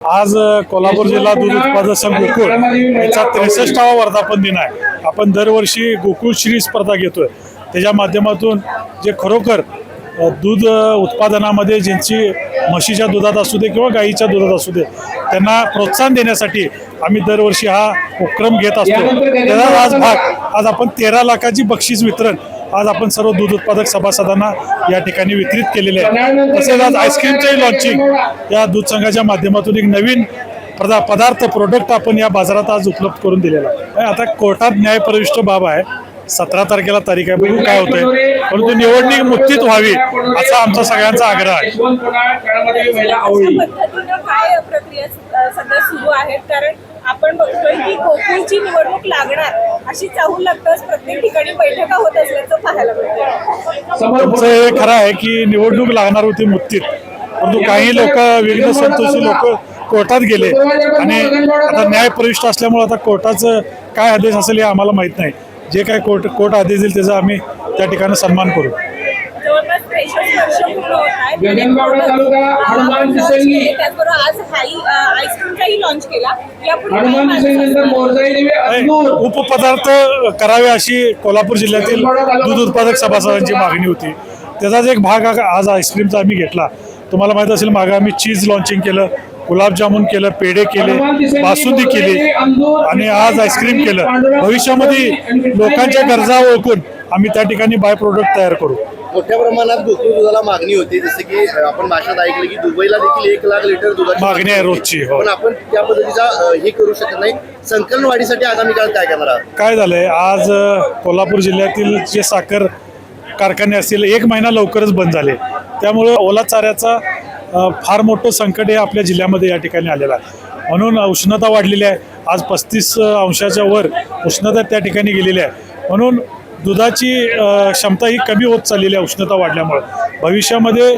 आज कोल्हापूर जिल्हा दूध उत्पादक संघ गोकुळ याचा 63वा वर्धापन दिन आहे। आपण दरवर्षी गोकुळ श्री स्पर्धा घेतोय, त्याच्या माध्यमातून जे खरोखर दूध उत्पादनामध्ये ज्यांची म्हशीच्या दुधात असू दे किंवा गाईच्या दुधात असू दे त्यांना प्रोत्साहन देण्यासाठी आम्ही दरवर्षी हा उपक्रम घेत असतो। त्याचा आज आपण 13 लाखाची बक्षीस वितरण आज आपण सर्व दूध उत्पादक सभासदांना या ठिकाणी वितरित केलेले आहे। तसेच आज आईस्क्रीमचंही लॉन्चिंग या दूध संघाच्या माध्यमातून एक नवीन पदार्थ प्रोडक्ट आपण या बाजारात आज उपलब्ध करून दिलेला आहे। आता कोर्टात न्यायप्रविष्ट बाब आहे, 17 तारखेला तारीख आहे, बघू काय होतंय, परंतु निवडणूक मुक्तीत व्हावी असा आमचा सगळ्यांचा आग्रह आहे। सध्या सुरू आहेत, कारण आपण बघतोय की गोकुळची निवडणूक लागणार अशी चाहूल लागताच प्रत्येक ठिकाणी बैठका होत असल्याचं पाहायला मिळतं। तुमचं हे खरं आहे की निवडणूक लागणार होती मुक्तीत, परंतु काही लोक विघ्न संतोषी लोक कोर्टात गेले आणि आता न्यायप्रविष्ट असल्यामुळे आता कोर्टाचं काय आदेश असेल हे आम्हाला माहीत नाही। जे काय कोर्ट आदेश देईल त्याचा आम्ही त्या ठिकाणी सन्मान करू। जवळपास 63 वर्ष पूर्ण होत आहेत। त्याचबरोबर आज आईस्क्रीमचाही लॉन्च केला। उपपदार्थ करावे अशी कोल्हापूर जिल्ह्यातील दूध उत्पादक सभासदांची मागणी होती, त्याचाच एक भाग आज आईस्क्रीमचा आम्ही घेतला। तुम्हाला माहित असेल मागे आम्ही चीज लॉन्चिंग केलं, गुलाबजामुन केलं, पेढे केले, बासुंदी केली आणि आज आईस्क्रीम केलं। भविष्यामध्ये लोकांच्या गरजा ओळखून आम्ही त्या ठिकाणी बाय प्रोडक्ट तयार करू। मोठ्या प्रमाणात गोकुळ दुधाला मागणी होती, जसं की आपण भाषात ऐकलं की दुबईला देखील 1 लाख लिटर दुधाची मागणी आहे रोजची। पण आपण त्या पद्धतीचा हे करू शकत नाही। संकलन वाढीसाठी आगामी काळात काय करणार आहात? काय झालंय, आज कोल्हापूर जिल्ह्यातील जे साखर कारखाने असतील 1 महिना लवकरच बंद झाले, त्यामुळे ओला चाऱ्याचा फार मोठं संकट हे आपल्या जिल्ह्यामध्ये या ठिकाणी आलेलं आहे। म्हणून उष्णता वाढलेली आहे, आज 35 अंशाच्या वर उष्णता त्या ठिकाणी गेलेली आहे, म्हणून दुधाची क्षमता ही कमी होत चाललेली आहे उष्णता वाढल्यामुळे। भविष्यामध्ये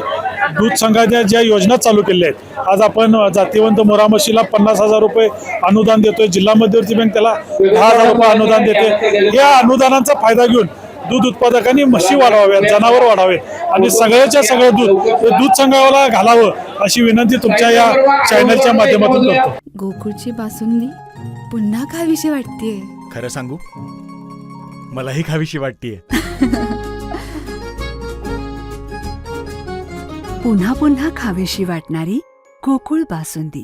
दूध संघाच्या ज्या योजना चालू केल्या आहेत, आज आपण जातीवंत मोरा म्हशीला 50,000 रुपये अनुदान देतोय, जिल्हा मध्यवर्ती बँक त्याला 10,000 रुपये अनुदान देते। या अनुदानाचा फायदा घेऊन दूध उत्पादकांनी म्हशी वाढवाव्यात, जनावर वाढावेत आणि सगळ्याच्या सगळं दूध संघाला घालावं अशी विनंती तुमच्या या चॅनलच्या माध्यमातून करतो। गोकुळची बासुंदी पुन्हा खावीशी वाटतेय। खरं सांगू, मलाही खावीशी वाटतेय। पुन्हा पुन्हा खावीशी वाटणारी गोकुळ बासुंदी।